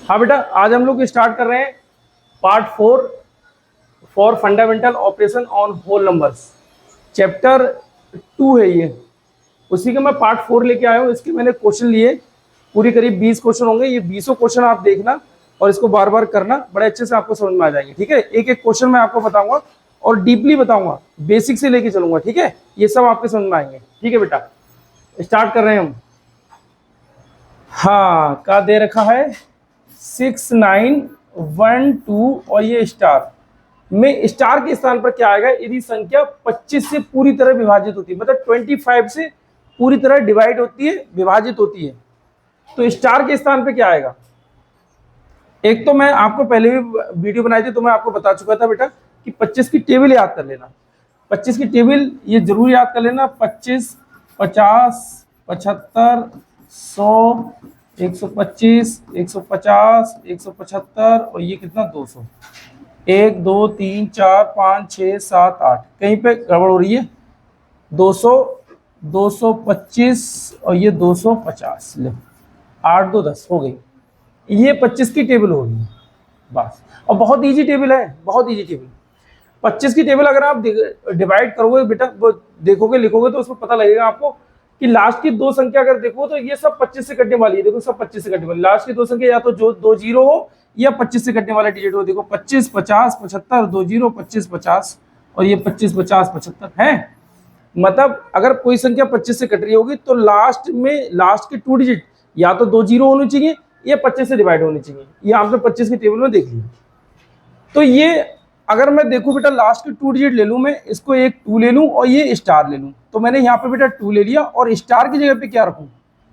हाँ बेटा, आज हम लोग स्टार्ट कर रहे हैं part 4 for fundamental operation on whole numbers. Chapter 2 है ये, उसी का मैं पार्ट 4 लेके आया हूँ। इसके मैंने क्वेश्चन लिए, पूरी करीब 20 क्वेश्चन होंगे। ये 20 क्वेश्चन आप देखना और इसको बार बार करना, बड़े अच्छे से आपको समझ में आ जाएंगे। ठीक है, एक एक क्वेश्चन मैं आपको बताऊंगा और डीपली बताऊंगा, बेसिक से लेके चलूंगा। ठीक है, ये सब आपके समझ में आएंगे। ठीक है बेटा, स्टार्ट कर रहे हैं हम। हाँ, क्या दे रखा है? 6 9 1 2 और ये स्टार में, स्टार के स्थान पर क्या आएगा? यदि संख्या 25 से पूरी तरह विभाजित होती है, मतलब 25 से पूरी तरह डिवाइड होती है, विभाजित होती है, तो स्टार के स्थान पे क्या आएगा? एक तो मैं आपको पहले भी वीडियो बनाई थी तो मैं आपको बता चुका था बेटा कि 25 की टेबल याद कर लेना। 25 की टेबल ये जरूर याद कर लेना। 25, 50, 75, 100, 125, 150, 175 और ये कितना? 200। 1 2 3 4 5 6 7 8, कहीं पे गड़बड़ हो रही है। 200, 225 और ये 250। ले, 8 2 10 हो गई। ये 25 की टेबल होगी बस। और बहुत इजी टेबल है, बहुत इजी टेबल। 25 की टेबल अगर आप डिवाइड करोगे बेटा, वो देखोगे लिखोगे तो उसमें पता लगेगा आपको कि लास्ट की दो संख्या अगर देखो तो ये सब 25 से कटने वाली है। देखो सब 25 से कटने वाली, लास्ट की दो संख्या या तो जो 2 जीरो हो या 25 से कटने वाला डिजिट हो। देखो 25 50 75, 2 जीरो 25 50 और ये 25 50 75 है। मतलब अगर कोई संख्या 25 से कट रही होगी तो लास्ट में, लास्ट के 2 डिजिट या तो 2 जीरो होने चाहिए या 25 से डिवाइड होनी चाहिए। ये आपने 25 की टेबल में देख लिया। तो ये अगर मैं देखूं बेटा, लास्ट के 2 डिजिट ले लूं, मैं इसको एक 2 ले लूं और ये स्टार ले लूं, तो मैंने यहाँ पे बेटा 2 ले लिया और स्टार की जगह पे क्या रखूं?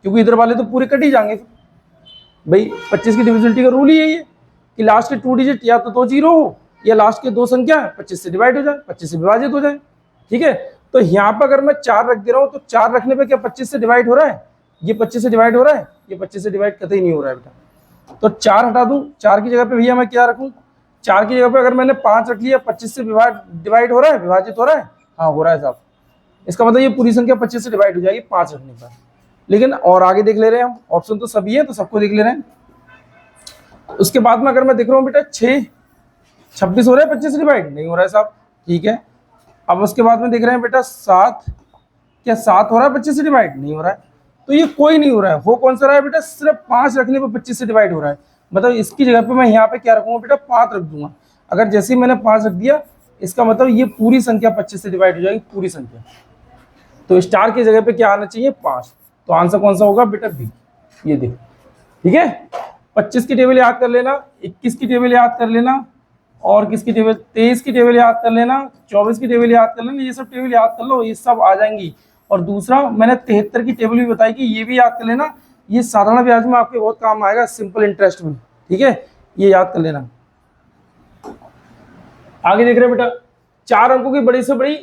क्योंकि इधर वाले तो पूरे कट ही जाएंगे भाई। 25 की डिविजिबिलिटी का रूल ही है ये कि लास्ट के 2 डिजिट या तो 2 जीरो हो या लास्ट के दो संख्या 25 से डिवाइड हो जाए, 25 से विभाजित हो जाए। ठीक है, तो यहाँ पर अगर मैं 4 रख दे रहा हूँ तो 4 रखने पे क्या 25 से डिवाइड हो रहा है? ये 25 से डिवाइड हो रहा है? ये 25 से डिवाइड कतई नहीं हो रहा है बेटा। तो 4 हटा दूं, 4 की जगह पे भैया मैं क्या रखूं? 4 की जगह पे अगर मैंने 5 रख लिया, 25 से डिवाइड हो रहा है, विभाजित हो रहा है? हाँ हो रहा है साहब। इसका मतलब ये पूरी संख्या 25 से डिवाइड हो जाएगी 5 रखने पर। लेकिन और आगे देख ले रहे हैं हम, ऑप्शन तो सभी है तो सबको देख ले रहे हैं। उसके बाद में अगर मैं देख रहा हूँ बेटा 6 26 हो रहा है 25 से डिवाइड? नहीं हो रहा है साहब। ठीक है, अब उसके बाद में देख रहे हैं बेटा 7, क्या 7 हो रहा है 25 से डिवाइड? नहीं हो रहा है। तो ये कोई नहीं हो रहा है। हो कौन सा रहा है बेटा? सिर्फ 5 रखने पर 25 से डिवाइड हो रहा है। मतलब इसकी जगह पे मैं यहाँ पे क्या रखूंगा बेटा? 5 रख दूंगा। अगर जैसे ही मैंने 5 रख दिया, इसका मतलब ये पूरी संख्या 25 से डिवाइड हो जाएगी, पूरी संख्या। तो स्टार की जगह पे क्या आना चाहिए? 5। तो आंसर कौन सा होगा बेटा? बी। ये देखो, ठीक है। 25 की टेबल याद कर लेना, 21 की टेबल याद कर लेना, और किसकी टेबल? 23 की टेबल याद कर लेना, 24 की टेबल याद कर लेना। ये सब टेबल याद कर लो, ये सब आ जाएंगी। और दूसरा मैंने 73 की टेबल भी बताई कि ये भी याद कर लेना। ये साधारण ब्याज में आपके बहुत काम आएगा, सिंपल इंटरेस्ट में। ठीक है, ये याद कर लेना। आगे देख रहे हैं बेटा, 4 अंकों की बड़ी से बड़ी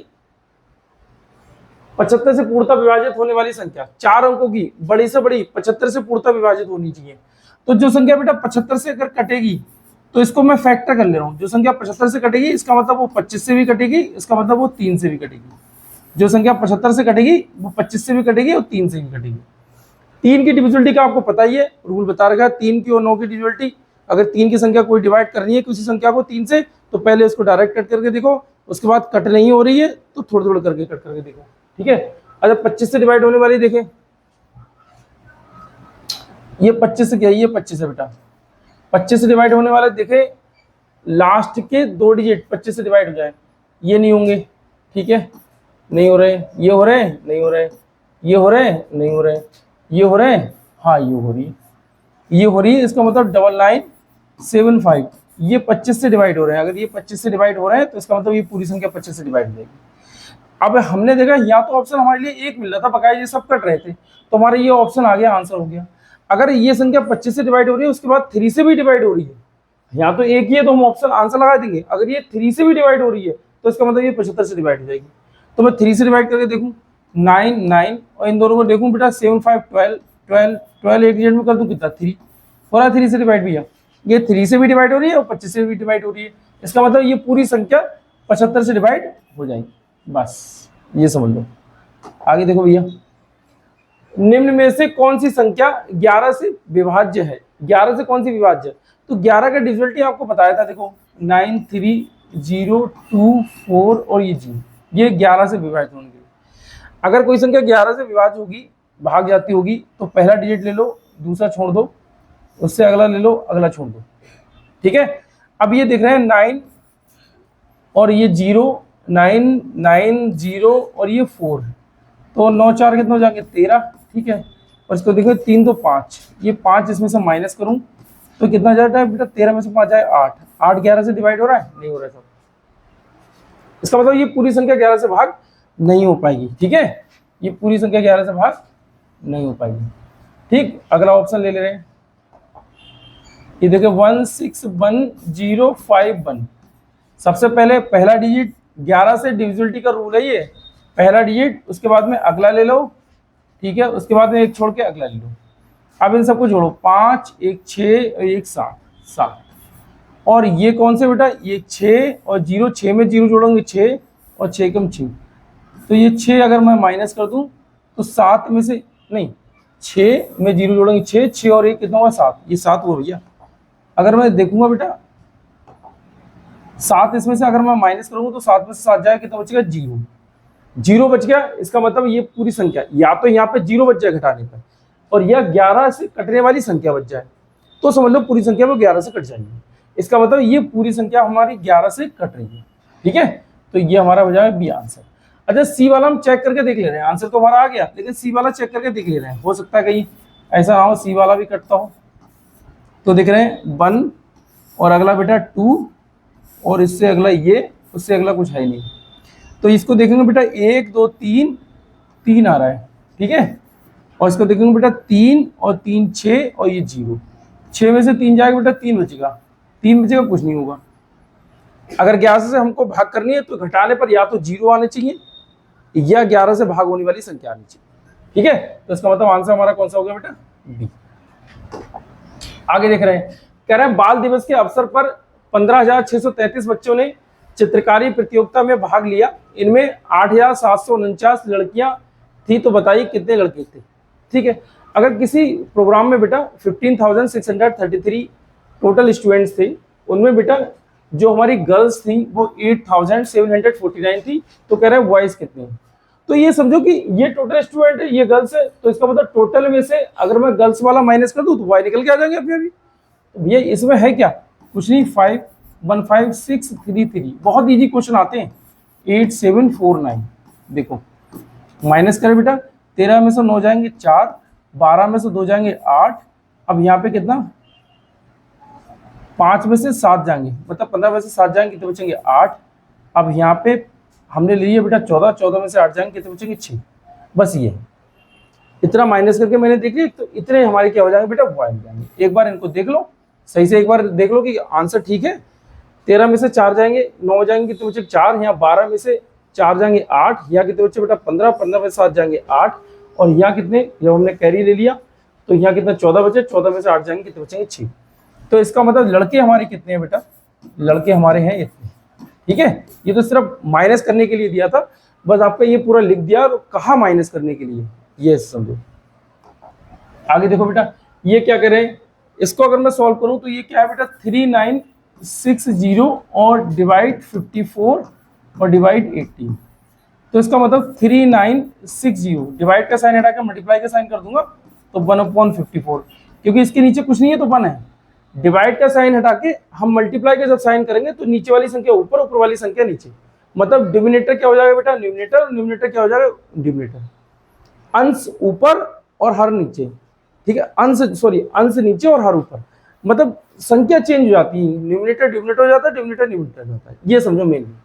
75 से पूर्णतः विभाजित होने वाली संख्या। 4 अंकों की बड़ी से बड़ी 75 से पूर्णतः विभाजित होनी चाहिए। तो जो संख्या बेटा 75 से अगर कटेगी तो इसको मैं फैक्टर कर ले रहा हूँ। जो संख्या 75 से कटेगी इसका मतलब वो 25 से भी कटेगी, इसका मतलब वो 3 से भी कटेगी। जो संख्या 75 से कटेगी वो 25 से भी कटेगी और 3 से भी कटेगी। 3 की डिविजिबिलिटी का आपको पता ही है, रूल बता रखा है 3 की और 9 की डिविजिबिलिटी। अगर 3 की संख्या कोई डिवाइड करनी है किसी संख्या को 3 से, तो पहले उसको डायरेक्ट कट करके देखो, उसके बाद कट नहीं हो रही है तो थोड़ा थोड़ा करके कट करके देखो। ठीक है, अच्छा 25 से डिवाइड होने वाली देखें, ये 25 से क्या है? ये 25 है बेटा। 25 से डिवाइड होने वाले देखे, लास्ट के 2 डिजिट 25 से डिवाइड हो जाए, ये नहीं होंगे। ठीक है, नहीं हो रहे। ये हो रहे हैं? नहीं हो रहे। ये हो रहे हैं? नहीं हो रहे। ये हो रहे हैं? हाँ ये हो रही है, ये हो रही है। इसका मतलब 9975 ये 25 से डिवाइड हो रहे हैं। अगर ये 25 से डिवाइड हो रहे हैं तो इसका मतलब ये पूरी संख्या 25 से डिवाइड हो जाएगी। अब हमने देखा या तो ऑप्शन हमारे लिए एक मिल रहा था, बकाया ये सब कट रहे थे, तो हमारा ये ऑप्शन आ गया, आंसर हो गया। अगर ये संख्या 25 से डिवाइड हो रही है उसके बाद 3 से भी डिवाइड हो रही है, यहाँ तो एक ही है तो हम ऑप्शन आंसर लगा देंगे। अगर ये 3 से भी डिवाइड हो रही है तो इसका मतलब ये 75 से डिवाइड हो जाएगी। तो मैं 3 से डिवाइड करके देखूँ 9 9 और इन दोनों को देखूँ बेटा 7 5 12 12 12 एक डिजिट में कर दूँ कितना? 3 हो रहा है। 3 से डिवाइड भैया, ये 3 से भी डिवाइड हो रही है और 25 से भी डिवाइड हो रही है। इसका मतलब ये पूरी संख्या 75 से डिवाइड हो जाएगी। बस ये समझ लो। आगे देखो भैया, निम्न में से कौन सी संख्या 11 से विभाज्य है? 11 से कौन सी विभाज्य है? तो 11 का डिविजिबिलिटी आपको बताया था, देखो 9 3 0 2 4 और ये 0, ये 11 से विभाजित होंगे। अगर कोई संख्या 11 से विभाज्य होगी, भाग जाती होगी, तो पहला डिजिट ले लो, दूसरा छोड़ दो, उससे अगला ले लो, अगला छोड़ दो, ठीक है। अब ये देख रहे हैं 9 और ये 0, 9 9 0 और ये 4, तो 9 4 कितने हो जाएंगे? 13, ठीक है। और इसको देखो 3 तो 5, ये 5 इसमें से माइनस करूं तो कितना जाता है बेटा? 13 में से 5 जाए 8, 8 11 से डिवाइड हो रहा है? नहीं हो रहा है सब। इसका मतलब ये पूरी संख्या 11 से भाग नहीं हो पाएगी, ठीक है, ये पूरी संख्या 11 से भाग नहीं हो पाएगी, ठीक। अगला ऑप्शन ले रहे हैं, ये देखिए 16105 सबसे पहले पहला डिजिट 11 से डिविजिबिलिटी का रूल है ये, पहला डिजिट, उसके बाद में अगला ले लो, ठीक है, उसके बाद में एक छोड़ के अगला ले लो। अब इन सबको जोड़ो, 5 1 6 और 1 7 7, और ये कौन से बेटा? ये 6 और 0, 6 में 0 जोड़ोगे 6 और 6 कम 6, तो ये 6 अगर मैं माइनस कर दूं तो 7 में से नहीं, 6 में 0 जोड़ेंगे 6, 6 और 1 कितना हुआ? 7, ये 7 हुआ भैया। अगर मैं देखूंगा बेटा 7 इसमें से अगर मैं माइनस करूंगा तो 7 में से 7 जाएगा, कितना बचेगा? 0, 0 बच गया। इसका मतलब ये पूरी संख्या या तो यहाँ पे 0 बच जाए घटाने पर, और या 11 से कटने वाली संख्या बच जाए, तो समझ लो पूरी संख्या वो 11 से कट जाएगी। इसका मतलब ये पूरी संख्या हमारी 11 से कट रही है, ठीक है, तो ये हमारा हो जाएगा बी आंसर। अच्छा, सी वाला हम चेक करके देख ले रहे हैं, आंसर तो हमारा आ गया, लेकिन सी वाला चेक करके देख ले रहे हैं, हो सकता है कहीं ऐसा ना हो सी वाला भी कटता हो। तो देख रहे हैं 1 और अगला बेटा 2 और इससे अगला ये, उससे अगला कुछ है नहीं, तो इसको देखेंगे बेटा 1 2 3 3 आ रहा है, ठीक है, और इसको देखेंगे बेटा 3 और 3 6 और ये 0, 6 में से 3 जाएगा बेटा 3 बचेगा, 3 बचेगा, कुछ नहीं होगा। अगर 11 से हमको भाग करनी है तो घटाने पर या तो 0 आने चाहिए या 11 से भाग होने वाली संख्या आनी चाहिए, ठीक है। तो इसका मतलब आंसर हमारा कौन सा हो गया बेटा? बी। आगे देख रहे हैं, कह रहे हैं बाल दिवस के अवसर पर 15,633 बच्चों ने चित्रकारी प्रतियोगिता में भाग लिया, इनमें 8,749 लड़कियां थी, तो बताइए कितने लड़के थे, ठीक है। अगर किसी प्रोग्राम में बेटा 15,633 टोटल स्टूडेंट्स थे, उनमें बेटा जो हमारी गर्ल्स थी वो 8,749 थी, तो कह रहे हैं बॉयज कितने हैं? तो ये समझो कि ये टोटल स्टूडेंट है, ये गर्ल्स है, तो इसका मतलब टोटल में से अगर मैं गर्ल्स वाला माइनस कर दूं तो बॉय निकल के आ जाएंगे अभी। तो भैया इसमें है क्या? कुछ नहीं, 5,1,5,6,3,3, बहुत इजी क्वेश्चन आते हैं। 8,749, देखो माइनस करें बेटा, 13 में से 9 जाएंगे 4, 12 में से 2 जाएंगे 8, अब यहाँ पे कितना 5 में से 7 जाएंगे, मतलब 15 में से 7 जाएंगे, कितने बचेंगे 8। अब यहाँ पे हमने ले लिया बेटा 14, 14 में से 8 जाएंगे, कितने बचेंगे 6। बस ये इतना माइनस करके मैंने देख लिया, तो इतने हमारे क्या हो जाएंगे बेटा? बॉय हो जाएंगे। एक बार इनको देख लो सही से, एक बार देख लो कि आंसर ठीक है। 13 में से 4 जाएंगे 9 जाएंगे, कितने बचे 4, यहाँ 12 में से 4 जाएंगे 8, यहाँ कितने बचे बेटा 15, 15 में से 7 जाएंगे 8, और यहाँ कितने, जब हमने कैरी ले लिया तो यहाँ कितना 14 बचे, 14 में से 8 जाएंगे, कितने बचेंगे 6। तो इसका मतलब लड़के हमारे कितने हैं बेटा? लड़के हमारे हैं इतने, ठीक है। ये तो सिर्फ माइनस करने के लिए दिया था, बस आपका ये पूरा लिख दिया, और कहा माइनस करने के लिए, ये समझो। आगे देखो बेटा, ये क्या करें, इसको अगर मैं सॉल्व करूं तो ये क्या है बेटा? 3960 और डिवाइड 54 और डिवाइड 18, तो इसका मतलब 3960 डिवाइड का साइन हटा के मल्टीप्लाई का साइन कर दूंगा तो 1/54, क्योंकि इसके नीचे कुछ नहीं है तो 1 है। डिवाइड का साइन हटा के हम मल्टीप्लाई का जब साइन करेंगे तो नीचे वाली संख्या ऊपर, ऊपर वाली संख्या नीचे, मतलब डिनोमिनेटर क्या हो जाएगा बेटा? न्यूमरेटर, न्यूमरेटर क्या हो जाएगा? डिनोमिनेटर। अंश ऊपर और हर नीचे, ठीक है, अंश नीचे और हर ऊपर, मतलब संख्या चेंज हो जाती है, न्यूमरेटर डिनोमिनेटर हो जाता है, डिनोमिनेटर न्यूमरेटर हो जाता है, ये समझो मेनली।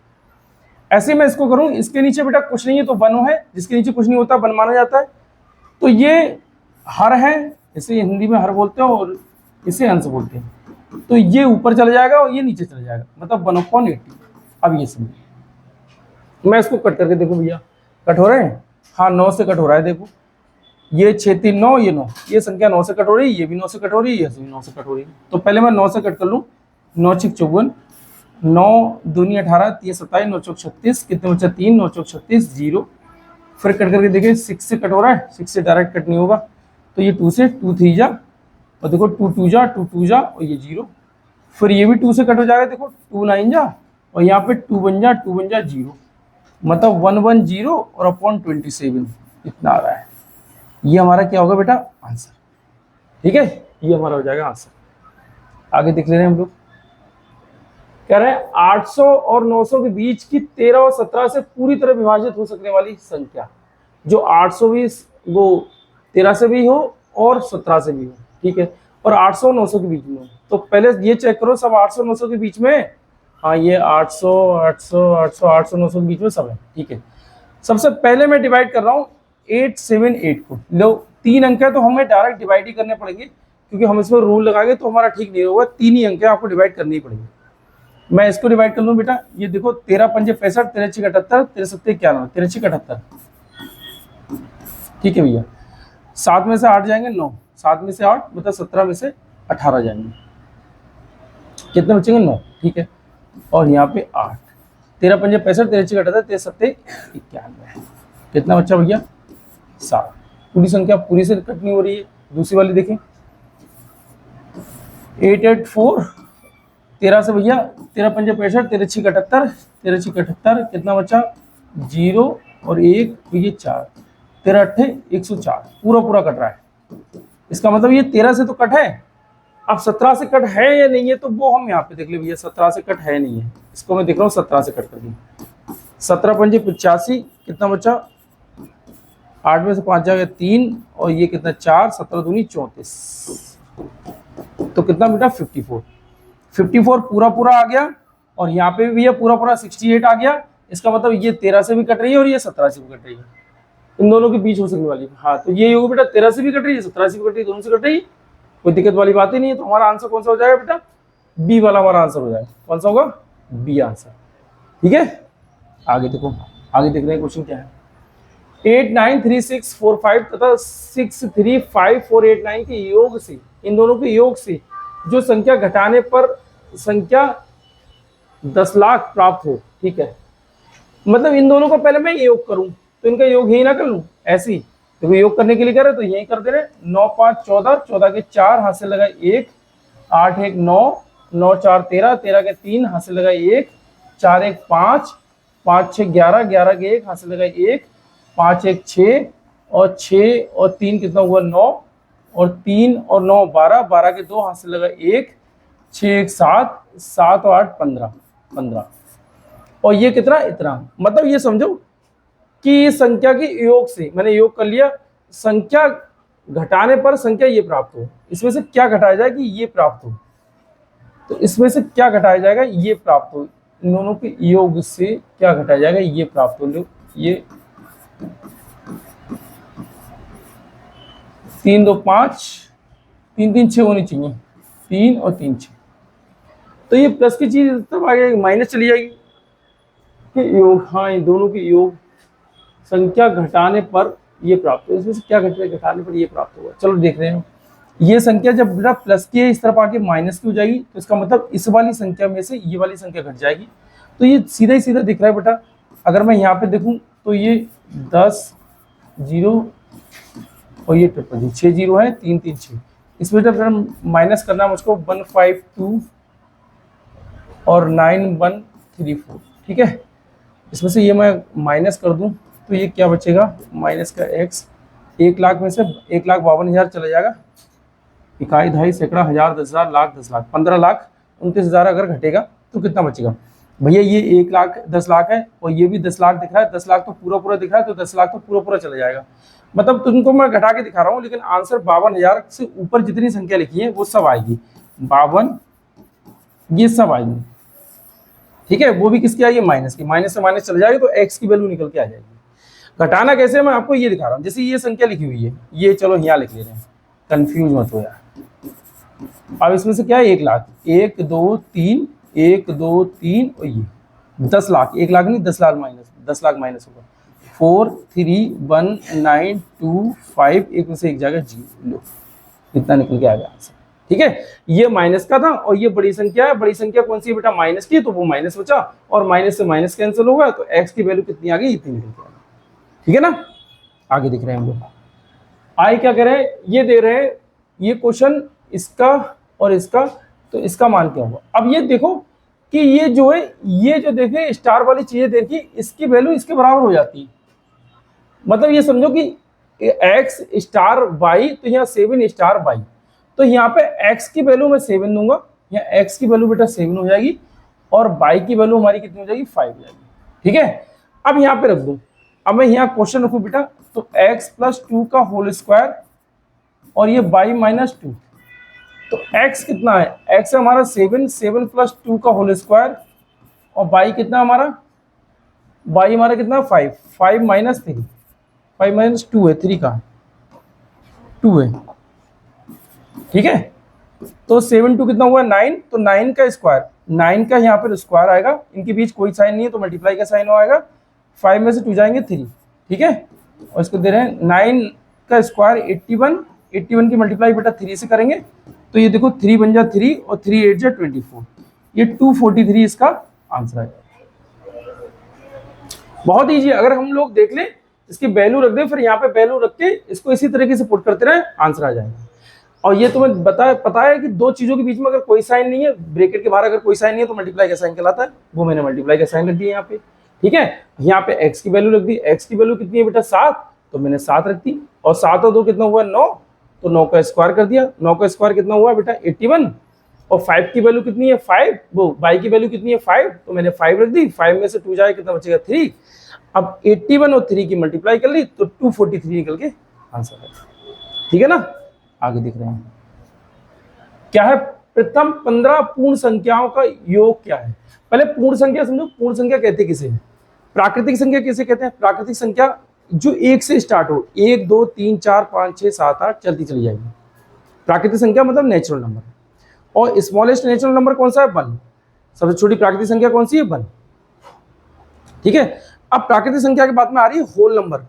ऐसे मैं इसको करूं, इसके नीचे बेटा कुछ नहीं है तो 1 है, जिसके नीचे कुछ नहीं होता 1 माना जाता है, तो ये हर है, इसे हिंदी में हर बोलते हैं और इसे अंश बोलते हैं, तो ये ऊपर चला जाएगा और ये नीचे चला जाएगा, मतलब 1/80। अब ये समझो, मैं इसको कट करके देखो भैया, कट हो रहे हैं, हाँ 9 से कट हो रहा है, देखो ये 6 3 9, ये 9, ये संख्या 9 से कट हो रही है, ये भी 9 से कट हो रही है, ये भी 9 से कट हो रही है। तो पहले मैं 9 से कट कर लूँ, 9 6 54, 9 दूनी 18, 3 27, 9 चौक 36, कितने बचा 3, 9 चौक 36, 0, फिर कट करके देखिए 6 से कट हो रहा है, 6 से डायरेक्ट कट नहीं होगा, तो ये 2 से 2 3 जा, और देखो 2 2 जा 2 2 जा, और ये 0, फिर ये भी 2 से कट हो जाएगा, देखो 2 9 जा, और यहाँ पे 2 बन जा 0, मतलब 1 1 0 और अपॉन 27 इतना आ रहा है। ये हमारा क्या होगा बेटा आंसर, ठीक है, ये हमारा हो जाएगा आंसर। आगे देख ले रहे हैं हम लोग, कह रहे हैं 800 और 900 के बीच की 13 और 17 से पूरी तरह विभाजित हो सकने वाली संख्या, जो 800 भी वो 13 से भी हो और 17 से भी हो, ठीक है, और 800 और 900 के बीच में हो। तो पहले ये चेक करो सब 800 900 के बीच में, हाँ ये 800 800 800 800 900 के बीच में सब है, ठीक है। सबसे पहले मैं डिवाइड कर रहा हूँ 878 को, लो 3 अंक है तो हमें डायरेक्ट डिवाइड ही करने पड़ेंगे, क्योंकि हम इसमें रूल लगाएंगे तो हमारा ठीक नहीं होगा, 3 ही अंक है, आपको डिवाइड करनी ही पड़ेगी। मैं इसको डिवाइड कर लूँ बेटा, ये देखो 13 पंजे 65, 13 6 78, 13 7 91, 13 6 78, ठीक है भैया। 7 में से 8 जाएंगे 9, 7 में से 8 मतलब 17 में से 18 जाएंगे, कितने बचेंगे 9, ठीक है, और यहाँ पे 8, 13 पंजे 65, 13 6 78, 13 7 91, कितना बच्चा भैया 7। पूरी संख्या पूरी से कट नहीं हो रही है। दूसरी वाली देखें 884, 13 से भैया 13 पंजे 65, 13 6 78, 13 6 78, कितना बचा 0 और 1, ये 4, 13 8 104, पूरा पूरा कट रहा है। इसका मतलब ये 13 से तो कट है, अब 17 से कट है या नहीं है तो वो हम यहाँ पे देख ले भैया, 17 से कट है नहीं है, इसको मैं देख रहा हूँ 17 से कट कर दी। 17 पंजे 85, कितना बचा 8 में से 5 जाएगा 3, और ये कितना 4, 17 दूनी 34, तो कितना बेटा 54, 54 पूरा पूरा आ गया, और यहाँ पे भी ये पूरा पूरा 68 आ गया। इसका मतलब ये 13 से भी कट रही है और ये 17 से भी कट रही है, इन दोनों के बीच हो सकने वाली है। हाँ तो ये होगा बेटा 13 से भी कट रही है, 17 से भी कट रही है, दोनों से कट रही है, कोई दिक्कत वाली बात ही नहीं है। तो हमारा आंसर कौन सा हो जाएगा बेटा, बी वाला हमारा आंसर हो जाएगा। कौन सा होगा, बी आंसर, ठीक है। आगे देखो, आगे देख रहे हैं क्वेश्चन क्या है। 893645 तथा 635489 के योग से, इन दोनों के योग से जो संख्या घटाने पर संख्या 10 लाख प्राप्त हो, ठीक है, मतलब इन दोनों को पहले मैं योग करूं तो इनका योग यही ना कर लूं ऐसे ही, देखो योग करने के लिए कह रहे तो यही कर दे रहे। 9 5 14, 14 के 4 हाथ से लगा 1, 8 1 9, 9 4 13, 13 के 3 हाथ से लगा 1, 4 1 5, 5 6 11, 11 के 1 हाथ से लगा 1, 5 1 6, और 6 और 3 कितना हुआ 9, और 3 और 9 12, 12 के 2 हाथ से लगा 1, 6 1 7, 7 और 8 15, 15, और ये कितना इतना, मतलब ये समझो कि संख्या के योग से मैंने योग कर लिया, संख्या घटाने पर संख्या ये प्राप्त हो, इसमें से क्या घटाया जाए कि ये प्राप्त हो, तो इसमें से क्या घटाया जाएगा ये प्राप्त हो, इन दोनों के योग से क्या घटाया जाएगा ये प्राप्त हो। ये 3 2 5, 3 3 6 होनी चाहिए, 3 और 3 6, तो ये प्लस की चीज तब आ जाएगी, माइनस चली जाएगी कि योग, हाँ इन दोनों के योग संख्या घटाने पर ये प्राप्त हो, इसमें से क्या घटाने पर ये प्राप्त होगा। चलो देख रहे हैं, ये संख्या जब बेटा प्लस की है इस तरफ आके माइनस की हो जाएगी, तो इसका मतलब इस वाली संख्या में से ये वाली संख्या घट जाएगी, तो ये सीधा ही सीधा दिख रहा है बेटा। अगर मैं यहाँ पे देखूं तो ये 10 0 और ये 6 0 है, 3 3 6, इसमें जब माइनस करना है मुझको 1 5 2 और 9 1 3 4, ठीक है, इसमें से ये मैं माइनस कर दूं तो ये क्या बचेगा, माइनस का x, 1 लाख में से 1,52,000 चला जाएगा, इकाई दहाई सैकड़ा हजार 10,000 लाख 10 लाख 15,29,000 अगर घटेगा तो कितना बचेगा भैया, ये 1 लाख 10 लाख है और ये भी 10 लाख दिख रहा है, 10 लाख तो पूरा पूरा दिख रहा है, तो 10 लाख तो पूरा पूरा चला जाएगा। मतलब तुमको मैं घटा के दिखा रहा हूँ, लेकिन आंसर 52,000 से ऊपर जितनी संख्या लिखी है वो सब आएगी, 52 ये सब आएगी, ठीक है, वो भी किसकी आएगी माइनस की, माइनस से माइनस चला जाएगा तो एक्स की वैल्यू निकल के आ जाएगी। घटाना कैसे मैं आपको ये दिखा रहा हूँ, जैसे ये संख्या लिखी हुई है, ये चलो यहाँ लिख ले रहे हैं, कंफ्यूज मत हो यार। अब इसमें से क्या है 1 लाख, 1 2 3, 1 2 3 और ये 10 लाख, 1 लाख नहीं 10 लाख माइनस, 10 लाख माइनस होगा, 4 3 1 9 2 5, एक में से एक जाएगा 0, लो इतना निकल के आ गया आंसर, ठीक है। ये माइनस का था और ये बड़ी संख्या है, बड़ी संख्या कौन सी है बेटा माइनस की, तो वो माइनस बचा और माइनस से माइनस कैंसिल होगा तो एक्स की वैल्यू कितनी आ गई, इतनी निकल के आ गई, ठीक है ना। आगे दिख रहे हैं हम लोग, आई क्या कह रहे हैं, ये दे रहे हैं ये क्वेश्चन, इसका और इसका, तो इसका मान क्या होगा। अब ये देखो कि ये जो है, ये जो देखे स्टार वाली चीजें देखिए, इसकी वैल्यू इसके बराबर हो जाती है। मतलब ये समझो कि x स्टार y, तो यहाँ 7 स्टार y, तो यहाँ पे x की वैल्यू मैं 7 दूंगा, यहाँ x की वैल्यू बेटा 7 हो जाएगी, और y की वैल्यू हमारी कितनी हो जाएगी, 5 हो जाएगी। ठीक है, अब यहाँ पे रख दूं, अब मैं यहाँ क्वेश्चन रखूं बेटा, तो x + 2 का होल स्क्वायर और ये y - 2, तो x कितना है, x है हमारा 7, 7 + 2 का होल स्क्वायर, और y कितना हमारा, y हमारा कितना 5, 5 - 3, 5 - 2 है, 3 का 2 है। ठीक है, तो 7 2 कितना हुआ 9, तो 9 का स्क्वायर, 9 का यहाँ पर स्क्वायर आएगा, इनके बीच कोई साइन नहीं है तो मल्टीप्लाई का साइन आएगा, 5 में से 2 जाएंगे 3। ठीक है, और इसको दे रहे हैं 9 का स्क्वायर 81, 81 की मल्टीप्लाई बेटा 3 से करेंगे, तो ये देखो 3 बन जा 3 और 3 8 जा 24, ये 243 इसका आंसर है। बहुत ईजी, अगर हम लोग देख लें, इसकी वैल्यू रख दे, फिर यहाँ पे वैल्यू रख के इसको इसी तरीके से पुट करते रहे, आंसर आ जाएगा। और ये तुम्हें पता है कि दो चीजों के बीच में अगर कोई साइन नहीं है, ब्रैकेट के बाहर अगर कोई साइन नहीं है तो मल्टीप्लाई का साइन कहलाता है, वो मैंने मल्टीप्लाई का साइन रख दिया यहाँ पे। ठीक है, यहाँ पे x की वैल्यू रख दी, x की वैल्यू कितनी है बेटा 7, तो मैंने 7 रख दी, और 7 और 2 कितना हुआ 9, तो 9 का स्क्वायर कर दिया, 9 का स्क्वायर कितना हुआ बेटा 81, और 5 की वैल्यू कितनी है 5, वो y की वैल्यू कितनी है 5, तो मैंने 5 रख दी, 5 में से 2 जाए कितना बचेगा 3। अब 81 और 3 की मल्टीप्लाई कर ली तो 243 निकल के आंसर है। ठीक है ना, आगे दिख रहे हैं क्या है, प्रथम 15 पूर्ण संख्याओं का योग क्या है। पहले पूर्ण संख्या समझो, पूर्ण संख्या कहते किसे हैं, प्राकृतिक संख्या किसे कहते हैं, प्राकृतिक संख्या जो 1 से स्टार्ट हो, 1 2 3 4 5 6 7 8 चलती चली जाएगी, प्राकृतिक संख्या मतलब नेचुरल नंबर। और स्मॉलेस्ट नेचुरल नंबर कौन सा है 1, सबसे छोटी प्राकृतिक संख्या कौन सी है 1। ठीक है, अब प्राकृतिक संख्या के बाद में आ रही है होल नंबर।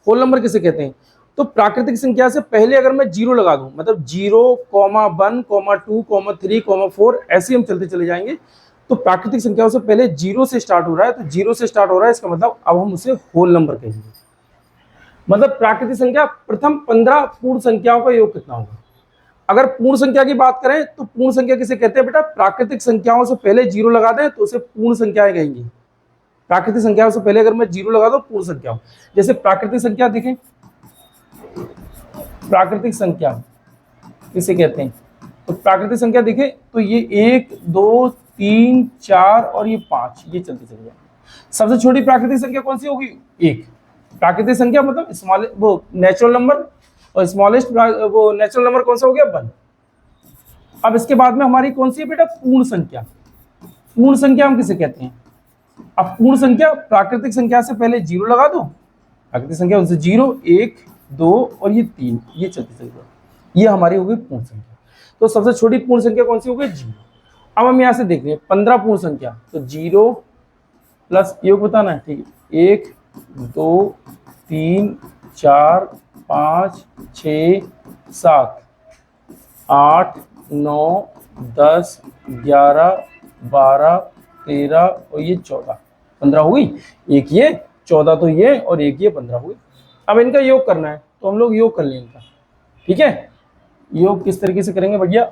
होल नंबर किसे कहते हैं, तो प्राकृतिक संख्या से पहले अगर मैं 0 लगा दूं, मतलब 0, 1, 2, 3, 4 ऐसे हम चलते चले जाएंगे, तो प्राकृतिक संख्याओं से पहले 0 से स्टार्ट हो रहा है, तो 0 से स्टार्ट हो रहा है, इसका मतलब अब हम उसे होल नंबर कहेंगे। मतलब प्राकृतिक संख्या प्रथम 15 पूर्ण संख्याओं का योग कितना होगा। अगर पूर्ण संख्या की बात करें तो पूर्ण संख्या किसे कहते हैं बेटा, प्राकृतिक संख्याओं से पहले 0 लगा दें तो उसे पूर्ण संख्याएं कहेंगे। प्राकृतिक संख्याओं से पहले अगर मैं 0 लगा दूं पूर्ण संख्याओं, जैसे प्राकृतिक संख्या देखें, प्राकृतिक संख्या किसे कहते हैं, तो प्राकृतिक संख्या देखें तो ये 1 2 3 4 और ये 5, ये चलती चली जाएगी। सबसे छोटी प्राकृतिक संख्या कौन सी होगी 1। प्राकृतिक संख्या मतलब स्मॉल वो नेचुरल नंबर, और स्मॉलेस्ट वो नेचुरल नंबर कौन सा हो गया 1। अब इसके बाद में हमारी कौन सी है बेटा पूर्ण संख्या। पूर्ण संख्या हम किसे कहते हैं, अब पूर्ण संख्या प्राकृतिक संख्या से पहले 0 लगा दो, प्राकृतिक संख्या उनसे 0 1 2 और ये 3, ये चलती चली जाएगी, ये हमारी होगी पूर्ण संख्या। तो सबसे छोटी पूर्ण संख्या कौन सी होगी 0। अब हम यहाँ से देख रहे हैं 15 पूर्ण संख्या, तो 0 प्लस योग बताना है, ठीक है 1 2 3 4 5 6 7 8 9 10 11 12 13 और ये 14, 15 हुई, एक ये 14 तो ये और एक ये 15 हुई। अब इनका योग करना है तो हम लोग योग कर लें इनका। ठीक है, योग किस तरीके से करेंगे भैया,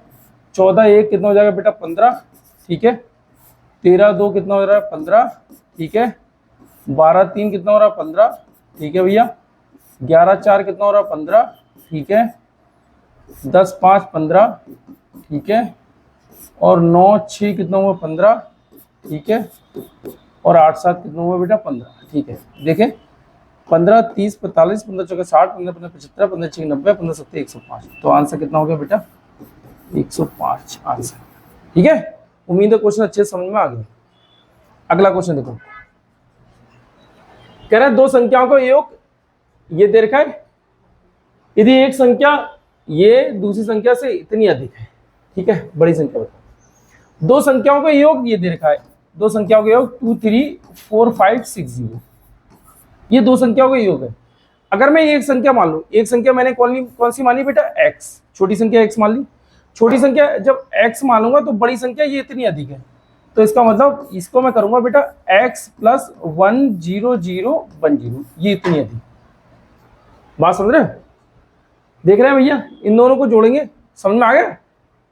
14 1 कितना हो जाएगा बेटा 15, ठीक है 13 2 कितना हो रहा है 15, ठीक है 12 3 कितना हो रहा है 15, ठीक है भैया 11 4 कितना हो रहा है 15, ठीक है 10 5 15, ठीक है और 9 6 कितना हुआ 15, ठीक है और 8 7 कितना हुआ बेटा 15। ठीक है देखें 15 30 45 15 चौके 60 15 15 75 15 6 90 15 7 105, तो आंसर कितना हो गया बेटा 105 आंसर। ठीक है, उम्मीद है क्वेश्चन अच्छे से समझ में आ गया। अगला क्वेश्चन देखो, कह रहा है दो संख्याओं का योग ये दे रखा है, यदि एक संख्या ये दूसरी संख्या से इतनी अधिक है, ठीक है बड़ी संख्या बताओ। दो संख्याओं का योग ये दे रखा है, दो संख्याओं का योग 2 3 4 5 6 0, ये दो संख्याओं का योग है। अगर मैं एक संख्या मान लूं, एक संख्या मैंने कौन सी मानी बेटा x, छोटी संख्या x मान ली। छोटी संख्या जब x मानूंगा तो बड़ी संख्या ये इतनी अधिक है, तो इसका मतलब इसको मैं करूंगा बेटा x + 1 0 0 1 0, ये इतनी अधिक। बात समझ रहे हो? देख रहे हैं भैया, इन दोनों को जोड़ेंगे, समझ में आ गया?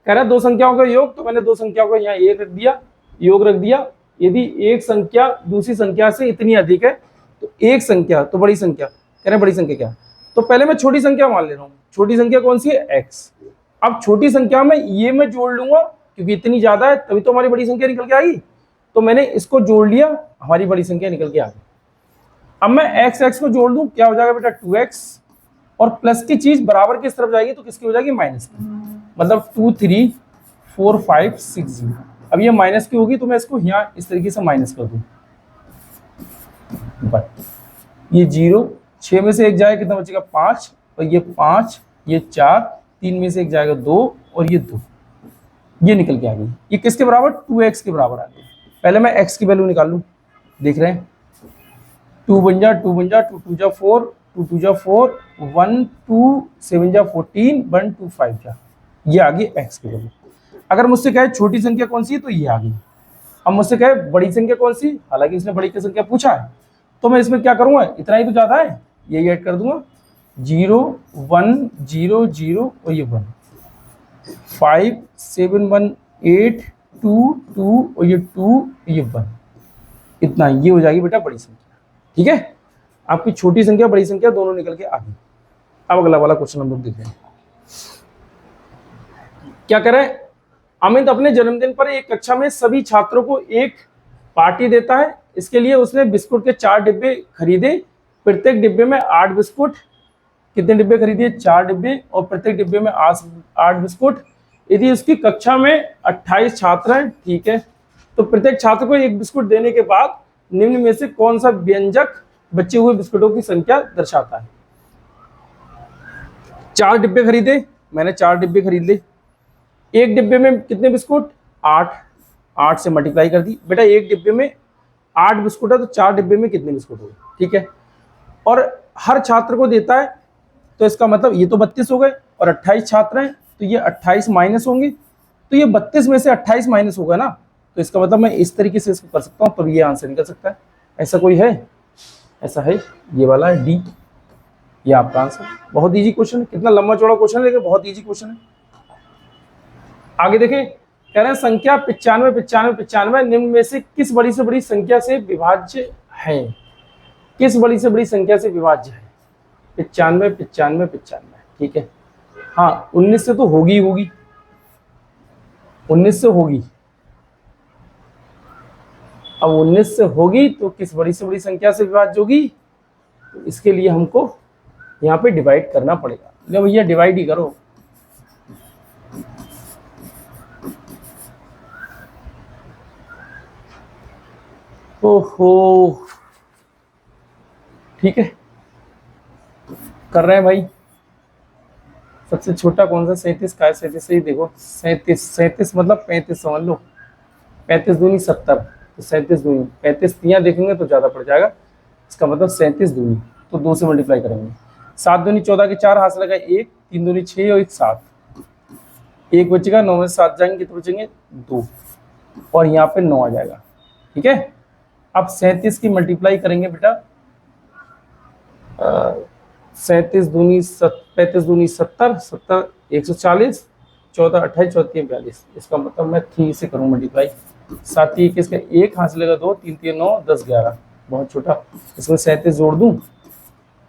कह रहा है दो संख्याओं का योग, तो मैंने दो संख्याओं को यहाँ एक रख दिया, योग रख दिया। यदि एक संख्या दूसरी संख्या से इतनी अधिक है तो एक संख्या, तो बड़ी संख्या, कह रहे हैं बड़ी संख्या क्या, तो पहले मैं छोटी संख्या मान ले रहा हूँ। छोटी संख्या कौन सी है? x। अब छोटी संख्या में ये मैं जोड़ लूंगा क्योंकि इतनी ज्यादा है तभी तो हमारी बड़ी संख्या निकल के आएगी, तो मैंने इसको जोड़ लिया, हमारी बड़ी संख्या निकल के आ गई। अब मैं x को जोड़ दूं, क्या हो जाएगा बेटा? 2x, और प्लस की चीज बराबर किस तरफ जाएगी? तो किसकी हो जाएगी? माइनस की। मतलब 2 3 4 5 6 0। अब ये माइनस की होगी तो मैं इसको यहाँ इस तरीके से माइनस कर दूं, ये 0, 6 में से 1 जाएगा, कितना बचेगा? 5, और ये 5, ये 4, 3 में से 1 जाएगा 2, और ये 2, ये निकल के आ गई। ये किसके बराबर? 2x के बराबर आ गई। पहले मैं x की वैल्यू निकाल लूं, देख रहे हैं, 2 बन जा, 2 बन जा, 2 2 जा 4, 2 2 जा 4, 1 2 7 जा 14, 1 2 5 जा, ये आ गई x की वैल्यू। अगर मुझसे कहे छोटी संख्या कौन सी है, तो ये आ गई। अब मुझसे कहे बड़ी संख्या कौन सी, हालांकि इसने बड़ी की संख्या पूछा है, तो मैं इसमें क्या करूंगा? इतना ही तो ज्यादा है, यही ऐड कर दूंगा, 0 1 0 0, और ये 1, 5 7 1 8 2 2, और ये 2, ये 1, इतना, ये हो जाएगी बेटा बड़ी संख्या। ठीक है, आपकी छोटी संख्या बड़ी संख्या दोनों निकल के आ गई। अब अगला वाला क्वेश्चन हम लोग देख रहे हैं, क्या करें? अमित अपने जन्मदिन पर एक कक्षा में सभी छात्रों को एक पार्टी देता है। इसके लिए उसने बिस्कुट के 4 डिब्बे खरीदे, प्रत्येक डिब्बे में 8 बिस्कुट, कितने डिब्बे खरीदे? 4 डिब्बे, और प्रत्येक डिब्बे में 8 बिस्कुट। यदि उसकी कक्षा में 28 छात्र हैं, ठीक है, तो प्रत्येक छात्र को एक बिस्कुट देने के बाद निम्न में से कौन सा व्यंजक बचे हुए बिस्कुटों की संख्या दर्शाता है? 4 डिब्बे खरीदे, मैंने 4 डिब्बे खरीद ले। एक डिब्बे में कितने बिस्कुट? 8, 8 से मल्टीप्लाई कर दी बेटा, एक डिब्बे में 8 बिस्कुट है तो 4 डिब्बे में कितने बिस्कुट हो गए? ठीक है, और हर छात्र को देता है, तो इसका मतलब ये तो 32 हो गए, और 28 छात्र हैं तो ये 28 माइनस होंगे, तो ये 32 में से 28 माइनस होगा ना, तो इसका मतलब मैं इस तरीके से इसको कर सकता हूँ, तब ये आंसर निकल सकता है। ऐसा कोई है? ऐसा है, ये वाला है डी, ये आपका आंसर। बहुत ईजी क्वेश्चन है, कितना लंबा चौड़ा क्वेश्चन है लेकिन बहुत ईजी क्वेश्चन है। आगे देखें, कह रहे हैं संख्या 95 95 95 निम्न में से किस बड़ी से बड़ी संख्या से विभाज्य है? किस बड़ी से बड़ी संख्या से विभाज्य है? 95 95 95, ठीक है, हाँ 19 से तो होगी, 19 से होगी। अब 19 से होगी तो किस बड़ी से बड़ी संख्या से विभाज्य होगी? तो इसके लिए हमको यहाँ पे डिवाइड करना पड़ेगा। ले भैया डिवाइड ही करो, ओहो, ठीक है, कर रहे हैं भाई। सबसे छोटा कौन सा? 37 का है, 37 से ही देखो, 37 मतलब 35 समझ लो, 35 दूनी 70, तो 37 दूनी 35 तियाँ देखेंगे तो ज़्यादा पड़ जाएगा, इसका मतलब 37 दूनी, तो 2 से मल्टीप्लाई करेंगे। 7 दूनी 14 के 4, हाथ लगा 1, 3 दूनी 6 और 1 7, 1 बचेगा, 9 में से 7 जाएंगे कितने बचेंगे? 2, और यहाँ पे 9 आ जाएगा। ठीक है, अब 37 की मल्टीप्लाई करेंगे बेटा, 37 दूनी 35 दूनी 70, 70 140, 14 28 34 42, इसका मतलब मैं 3 से करूँ मल्टीप्लाई, 7 21 का 1, हाथ से लगा 2, 3 3 9 10 11, बहुत छोटा, इसमें 37 जोड़ दूँ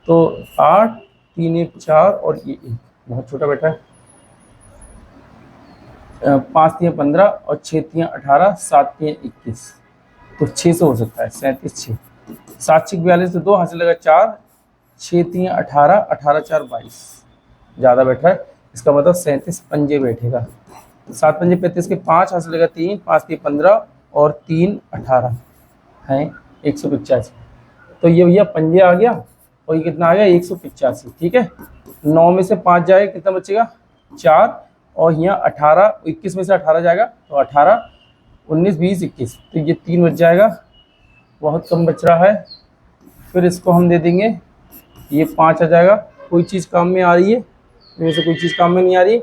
तो 8 3 1 4 और ये 1, बहुत छोटा बेटा है, 5 3 15 और 6 3 18, 7 3 21, तो 6 से हो सकता है, 37 6, 7 6 42 तो 2, हाथ से लगा 4, 6 3 18, 18 4 22, ज़्यादा बैठा है, इसका मतलब 37 पंजे बैठेगा, 7 पंजे 35 के 5, हाथ से लगा 3, 5 3 15 और 3 18 है 185, तो ये भैया पंजे आ गया, और ये कितना आ गया? 185। ठीक है, 9 में से 5 जाएगा कितना बचेगा? 4, और यहाँ 18 21 में से 18 जाएगा तो 18 19 20 21, तो ये 3 बच जाएगा, बहुत कम बच रहा है, फिर इसको हम दे देंगे, ये 5 आ जाएगा, कोई चीज़ काम में आ रही है, इनमें से कोई चीज़ काम में नहीं आ रही,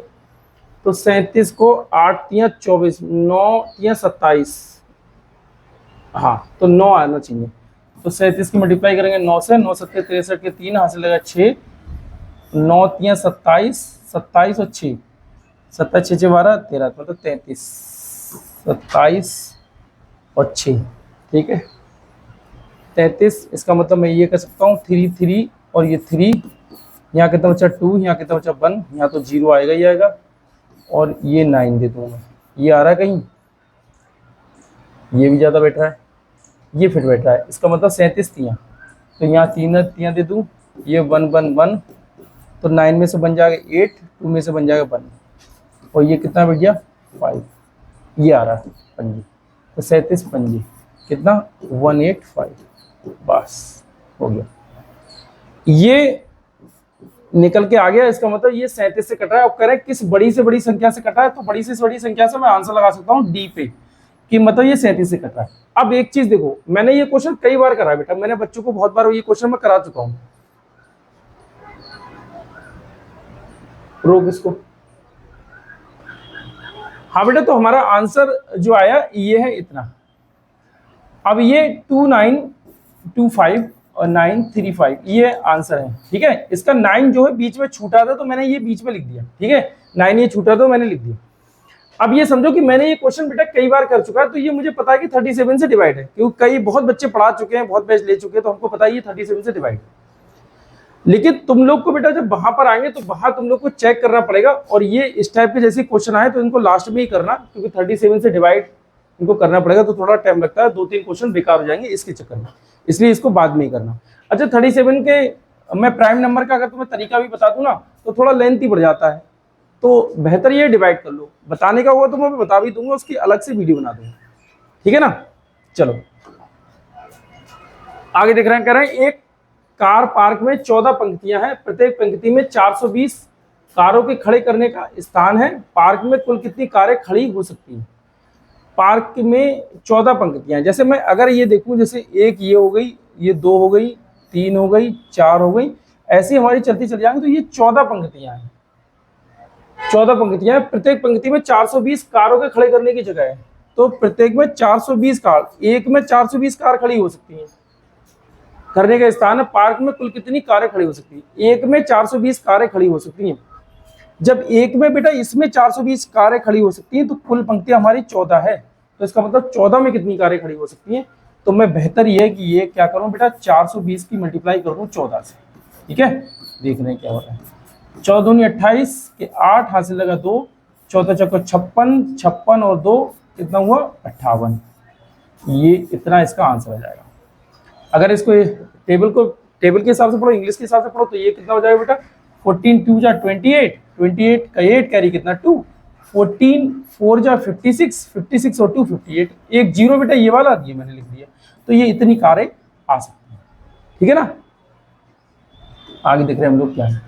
तो 37 को 8 3 24, 9 3 27, हाँ तो 9 आना चाहिए, तो 37 की मल्टीप्लाई करेंगे 9 से, 9 7 63 के 3, हाथ से लगा 6, 9 तियां 27, 27 और 6, 27 6 12 13, मतलब 33, 27 और 6, ठीक है 33। इसका मतलब मैं ये कह सकता हूँ 3 3 और ये 3, यहाँ कितना बचा 2, यहाँ कितना बचा 1, यहाँ तो 0 आएगा ही आएगा, और ये 9 दे दूँगा। ये आ रहा है कहीं, ये भी ज़्यादा बैठ रहा है, ये फिट बैठ रहा है, इसका मतलब 37 तियाँ। तो यहाँ 3 तियाँ दे दूँ, ये 1 1 1, तो 9 में से बन जाएगा 8, 2 में से बन जाएगा 1, और ये कितना बैठ गया 5, ये आ रहा है पंजी, तो 37 पंजी कितना 185, बस हो गया, ये निकल के आ गया। इसका मतलब ये 37 से कट रहा है। अब करें किस बड़ी से बड़ी संख्या से कटा है, तो बड़ी से बड़ी संख्या से मैं आंसर लगा सकता हूँ डी पे, कि मतलब ये 37 से कट रहा है। अब एक चीज देखो, मैंने ये क्वेश्चन कई बार करा है बेटा, मैंने बच्चों को बहुत बार ये क्वेश्चन मैं करा चुका हूँ। रोक इसको। हाँ बेटा, तो हमारा आंसर जो आया ये है इतना। अब ये 2925 और 935 ये आंसर है, ठीक है। इसका 9 जो है बीच में छूटा था, तो मैंने ये बीच में लिख दिया, ठीक है 9 ये छूटा था, मैंने लिख दिया। अब ये समझो कि मैंने ये क्वेश्चन बेटा कई बार कर चुका है, तो ये मुझे पता है कि 37 से डिवाइड है, क्योंकि कई बहुत बच्चे पढ़ा चुके हैं, बहुत बैच ले चुके हैं, तो हमको पता है ये 37 से डिवाइड। लेकिन तुम लोग को बेटा जब वहां पर आएंगे तो वहां तुम लोग को चेक करना पड़ेगा, और ये इस टाइप के जैसे क्वेश्चन आए तो इनको लास्ट में ही करना, क्योंकि 37 से डिवाइड इनको करना पड़ेगा, तो थोड़ा टाइम लगता है, 2-3 क्वेश्चन बेकार हो जाएंगे इसके चक्कर में, इसलिए इसको बाद में ही करना। अच्छा 37 के मैं प्राइम नंबर का अगर तुम्हें तरीका भी बता दूं ना, तो थोड़ा लेंथ ही बढ़ जाता है, तो बेहतर ये डिवाइड कर लो। बताने का होगा तो मैं बता भी दूंगा, उसकी अलग से वीडियो बना दूंगा, ठीक है ना। चलो आगे देख रहे हैं, कह रहे हैं एक कार पार्क में 14 पंक्तियां हैं, प्रत्येक पंक्ति में 420 कारों के खड़े करने का स्थान है, पार्क में कुल कितनी कारें खड़ी हो सकती हैं। पार्क में 14 पंक्तियां हैं, जैसे मैं अगर ये देखूं, जैसे एक ये हो गई, ये 2 हो गई, 3 हो गई, 4 हो गई, ऐसी हमारी चलती चली जाएंगी, तो ये 14 पंक्तियां हैं। 14 पंक्तियां, प्रत्येक पंक्ति में 420 कारों के खड़े करने की जगह है, तो प्रत्येक में 420 कार, एक में 420 कार खड़ी हो सकती हैं। करने का स्थान है, पार्क में कुल कितनी कारें खड़ी हो सकती है, एक में 420 कारें खड़ी हो सकती हैं। जब एक में बेटा इसमें 420 कारें खड़ी हो सकती हैं, तो कुल पंक्तियां हमारी 14 है, तो इसका मतलब 14 में कितनी कारें खड़ी हो सकती हैं। तो मैं बेहतर ये है कि ये क्या करूं बेटा, 420 की मल्टीप्लाई कर दूं 14 से, ठीक है। देख रहे हैं क्या हो रहा है, 14 दूनी 28 के 8 हासिल लगा 2, 14 चौको 56, 56 और 2 कितना हुआ 58, ये इतना इसका आंसर आ जाएगा। अगर इसको टेबल के हिसाब से पढ़ो, इंग्लिश के हिसाब से पढ़ो, तो ये कितना हो जाएगा बेटा 14 2 जा 28, 28 का 8 कैरी कितना 2, 14 4 जा 56, 56 और 2 58, एक जीरो बेटा ये वाला दिया मैंने लिख दिया, तो ये इतनी कारें आ सकती हैं, ठीक है ना। आगे देख रहे हैं हम लोग क्या है,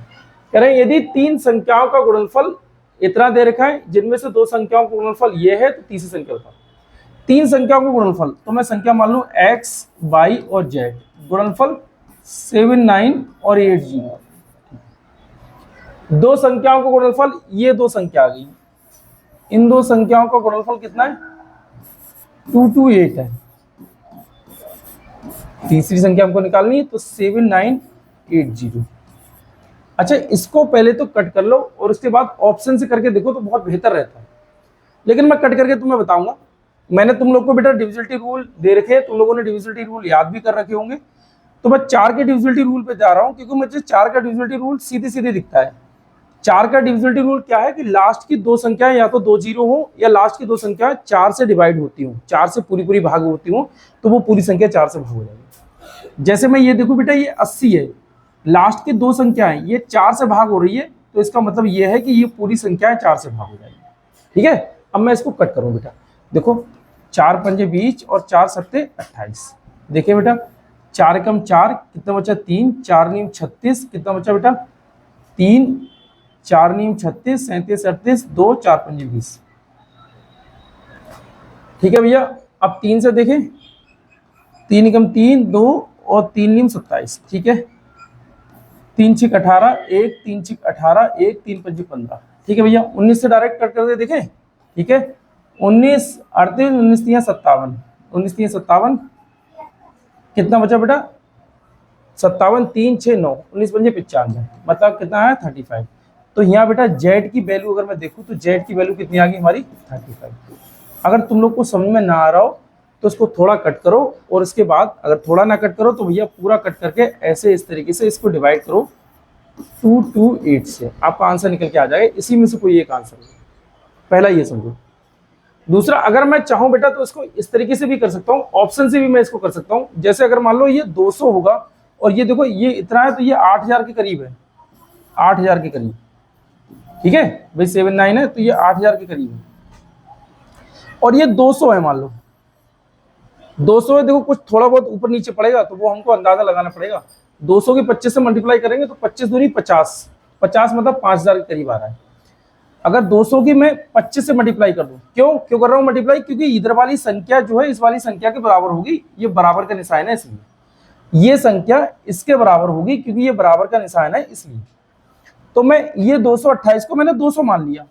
कह रहे हैं यदि 3 संख्याओं का गुणनफल इतना दे रखा है, जिनमें से 2 संख्याओं का गुणनफल ये है, तो तीसरी संख्या बताओ। 3 संख्याओं का गुणनफल, तो मैं संख्या मान लूं x, y और z, गुणनफल 7 9 और 8 0। 2 संख्याओं का गुणनफल, ये 2 संख्या आ गई, इन 2 संख्याओं का गुणनफल कितना है 2 2 8 है। तीसरी संख्या हमको निकालनी है, तो 7 9 8 0। अच्छा इसको पहले तो कट कर लो, और उसके बाद ऑप्शन से करके देखो तो बहुत बेहतर रहता है, लेकिन मैं कट करके तुम्हें बताऊंगा। मैंने तुम लोग को बेटा डिविजिबिलिटी रूल दे रखे हैं, तुम लोगों ने डिविजिबिलिटी रूल याद भी कर रखे होंगे, तो मैं 4 के डिविजिबिलिटी रूल पे जा रहा हूं, क्योंकि मुझे 4 का डिविजिबिलिटी रूल सीधे सीधे दिखता है। 4 का डिविजिबिलिटी रूल क्या है कि लास्ट की 2 संख्याएं या तो 2 जीरो हो, या लास्ट की 2 संख्याएं 4 से डिवाइड होती हो, 4 से पूरी पूरी भाग होती हो, तो वो पूरी संख्या 4 से भाग हो जाएगी। जैसे मैं ये देखूं बेटा, ये 80 है, लास्ट की 2 संख्याएं ये 4 से भाग हो रही है, तो इसका मतलब ये है कि ये पूरी संख्याएं 4 से भाग हो जाएगी, ठीक है। अब मैं इसको कट करूं बेटा, देखो 4 पंजे 20 और 4 सत्ते 28, देखिए बेटा 4 कम 4 कितना बचा 3, 4 नीम 36 कितना बचा बेटा 3, 4 नीम 36 37 38 2 4 पंजे 20, ठीक है भैया। अब 3 से देखें, 3 कम 3 2 और 3 नीम 27, ठीक है। 3 छिक 18 1, 3 छिक 18 1, 3 पंजे 15, ठीक है भैया। 19 से डायरेक्ट कट कर दे देखें, ठीक है। 19 38 19 57, 19 57 कितना बचा बेटा 57 3 6 9 19 पंजे 95, मतलब कितना है 35। तो यहाँ बेटा जेड की वैल्यू अगर मैं देखूँ तो जेड की वैल्यू कितनी आ गई हमारी 35। अगर तुम लोग को समझ में ना आ रहा हो तो इसको थोड़ा कट करो, और इसके बाद अगर थोड़ा ना कट करो तो भैया पूरा कट करके ऐसे इस तरीके से इसको डिवाइड करो 228 से, आपका आंसर निकल के आ जाएगा। इसी में से कोई एक आंसर है, पहला ये समझो। दूसरा, अगर मैं चाहूं बेटा तो इसको इस तरीके से भी कर सकता हूं, ऑप्शन से भी मैं इसको कर सकता हूं। जैसे अगर मान लो ये 200 होगा और ये देखो ये इतना है, तो ये 8000 के करीब है, 8000 के करीब, ठीक है भाई 79 है तो ये 8000 के करीब है। और ये 200 है, मान लो 200 है, देखो कुछ थोड़ा बहुत ऊपर नीचे पड़ेगा तो वो हमको अंदाजा लगाना पड़ेगा। 200 की 25 से मल्टीप्लाई करेंगे तो 25 दूनी 50, 50 मतलब 5000 के करीब आ रहा है। अगर 200 की मैं 25 से मल्टीप्लाई कर दूं, क्यों कर रहा हूं मल्टीप्लाई, क्योंकि इधर वाली संख्या जो है इस वाली संख्या के बराबर होगी, ये बराबर का निशान है इसलिए। ये संख्या इसके बराबर होगी क्योंकि ये बराबर का निशान है इसलिए। तो मैं ये 228 को मैंने 200 मान लिया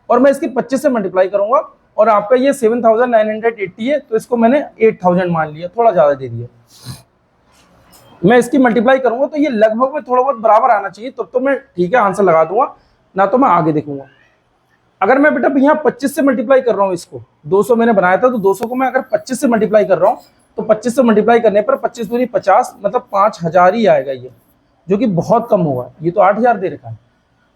और मैं इसकी 25 से मल्टीप्लाई करूंगा, और आपका ये 7980 है तो इसको मैंने 8000 मान लिया, थोड़ा ज्यादा दे दिया। मैं इसकी मल्टीप्लाई करूंगा तो ये लगभग में थोड़ा बहुत बराबर आना चाहिए, तब तो मैं ठीक है आंसर लगा दूंगा, ना तो मैं आगे देखूंगा। अगर मैं बेटा यहाँ 25 से मल्टीप्लाई कर रहा हूँ, इसको 200 मैंने बनाया था तो 200 को मैं अगर 25 से मल्टीप्लाई कर रहा हूँ तो 25 से मल्टीप्लाई करने पर 25 दूनी 50, मतलब 5000 ही आएगा ये, जो कि बहुत कम होगा। ये तो 8000 दे रखा है।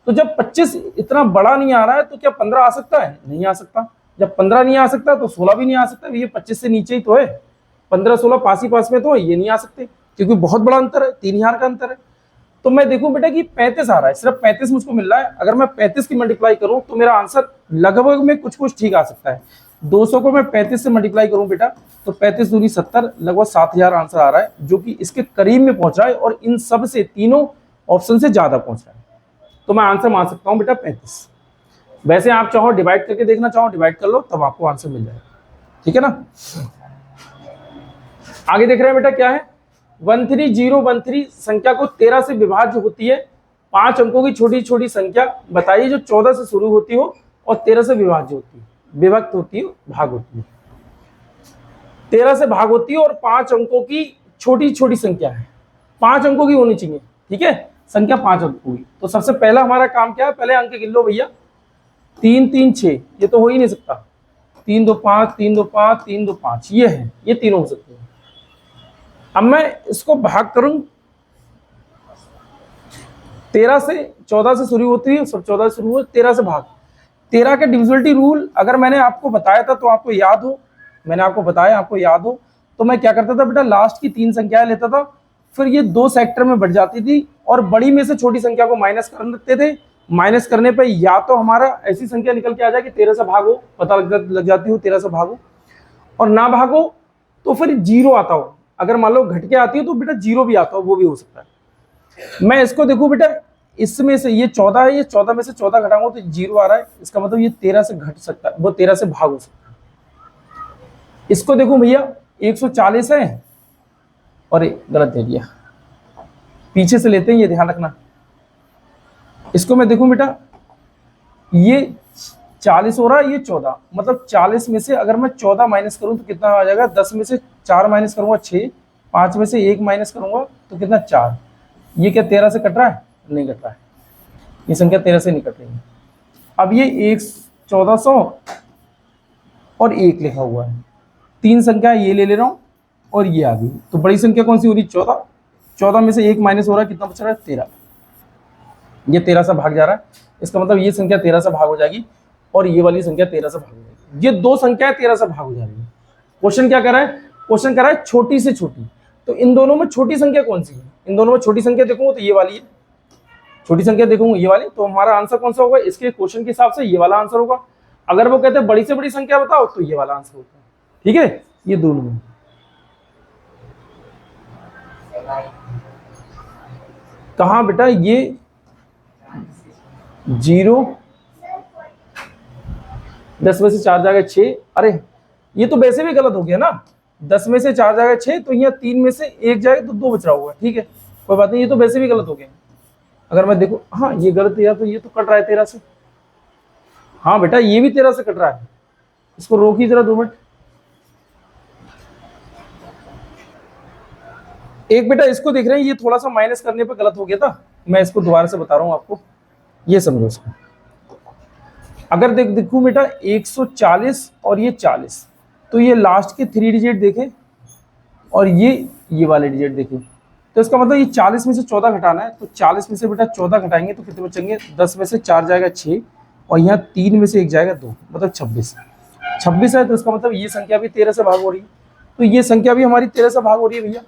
तो जब 25 इतना बड़ा नहीं आ रहा है तो क्या 15 आ सकता है? नहीं आ सकता। जब 15 नहीं आ सकता तो 16 भी नहीं आ सकता, ये 25 से नीचे ही तो है, 15 16 पास ही पास में तो है, ये नहीं आ सकते क्योंकि बहुत बड़ा अंतर है, 3000 का अंतर है। तो मैं देखूं बेटा कि 35 आ रहा है, सिर्फ 35 मुझको मिल रहा है। अगर मैं 35 की मल्टीप्लाई करूं तो मेरा आंसर लगभग में कुछ कुछ ठीक आ सकता है। 200 को मैं 35 से मल्टीप्लाई करूं बेटा तो 35 दूनी 70, लगभग 7000 आंसर आ रहा है, जो कि इसके करीब में पहुंच रहा है और इन सब से तीनों ऑप्शन से ज्यादा पहुंच रहा है। तो मैं आंसर मान सकता हूं बेटा 35। वैसे आप चाहो डिवाइड करके देखना चाहो डिवाइड कर लो, तब आपको आंसर मिल जाएगा, ठीक है ना। आगे देख रहे हैं बेटा क्या है, 13013 संख्या को 13 से विभाज्य होती है, 5 अंकों की छोटी छोटी संख्या बताइए जो 14 से शुरू होती हो और 13 से विभाज्य होती है, विभक्त होती है, भाग होती है। 13 से भाग होती है और 5 अंकों की छोटी छोटी संख्या है, 5 अंकों की होनी चाहिए, ठीक है, संख्या 5 अंकों की। तो सबसे पहला हमारा काम क्या है, पहले अंक गिन लो भैया, 3 3 6, ये तो हो ही नहीं सकता, 3 2 5 3 2 5 3 2 5, ये है, ये तीनों हो सकते हैं। अब मैं इसको भाग करूं, 13 से 14 से शुरू होती है, सब 14 से शुरू हो, 13 से भाग। 13 के डिविजिबिलिटी रूल अगर मैंने आपको बताया था तो आपको याद हो, मैंने आपको बताया आपको याद हो, तो मैं क्या करता था बेटा, लास्ट की 3 संख्याएं लेता था, फिर ये 2 सेक्टर में बढ़ जाती थी और बड़ी में से छोटी संख्या को माइनस कर देते थे। माइनस करने पर या तो हमारा ऐसी संख्या निकल के आ जाए कि 13 से भागो, पता लग जाती हो 13 से भागो, और ना भागो तो फिर 0 आता हो। अगर मान लो घट के आती हो तो बेटा 0 भी आता हो, वो भी हो सकता है। मैं इसको देखूं बेटा, इसमें से ये 14 है, ये 14 में से 14 घटाऊंगा तो 0 आ रहा है, इसका मतलब ये 13 से घट सकता है, वो 13 से भाग हो सकता है। इसको देखो भैया 140 है और गलत दे दिया, पीछे से लेते हैं, ये ध्यान रखना। इसको मैं देखूं बेटा, ये 40 हो रहा है, ये 14, मतलब 40 में से अगर मैं 14 माइनस करूं तो कितना आ जाएगा, 10 में से 4 माइनस करूंगा 6, 5 में से 1 माइनस करूंगा तो कितना 4। ये क्या 13 से कट रहा है? नहीं कट रहा है, ये संख्या 13 से नहीं कट रही है। अब ये 1400 और 1 लिखा हुआ है, 3 संख्या ये ले रहा हूं और ये आ गई, तो बड़ी संख्या कौन सी हो रही, 14। 14 में से 1 माइनस हो रहा है, कितना बच रहा है, 13। ये 13 से भाग जा रहा है, इसका मतलब ये संख्या 13 से भाग हो जाएगी और ये वाली संख्या 13 से भाग हो जाएगी। ये 2 संख्याएं 13 से भाग हो जा रही है। क्वेश्चन क्या कर रहा है, क्वेश्चन कर रहा है छोटी से छोटी, तो इन दोनों में छोटी संख्या कौन सी है, इन दोनों में छोटी संख्या देखूंगा तो ये वाली है, छोटी संख्या देखूंगा ये वाली, तो हमारा आंसर कौन सा होगा, इसके क्वेश्चन के हिसाब से ये वाला आंसर होगा। अगर वो कहते हैं बड़ी से बड़ी संख्या बताओ तो ये वाला आंसर होता है, ठीक है। ये दोनों में कहा बेटा, ये 0, 10 में से 4 जाएगा 6, अरे ये तो वैसे भी गलत हो गया ना, 10 में से 4 जाएगा 6, तो यहाँ 3 में से 1 जाएगा तो 2 बच रहा होगा, ठीक है, कोई बात नहीं, ये तो वैसे भी गलत हो गया। अगर मैं देखो, हाँ ये गलत है, तो ये तो कट रहा है 13 से, हाँ बेटा ये भी 13 से कट रहा है, इसको रोकी जरा 2 मिनट। एक बेटा इसको देख रहे हैं, ये थोड़ा सा माइनस करने पे गलत हो गया था, मैं इसको दोबारा से बता रहा हूँ आपको, ये समझो इसको। अगर देखूं बेटा 140 और ये 40, तो ये लास्ट के 3 डिजिट देखें और ये वाले डिजिट देखें, तो इसका मतलब ये 40 में से 14 घटाना है, तो 40 में से बेटा 14 घटाएंगे तो कितने बचेंगे, 10 में से 4 जाएगा 6 और यहाँ 3 में से 1 जाएगा 2, मतलब 26 है। तो इसका मतलब ये संख्या भी 13 से भाग हो रही है, तो ये संख्या भी हमारी 13 से भाग हो रही है भैया,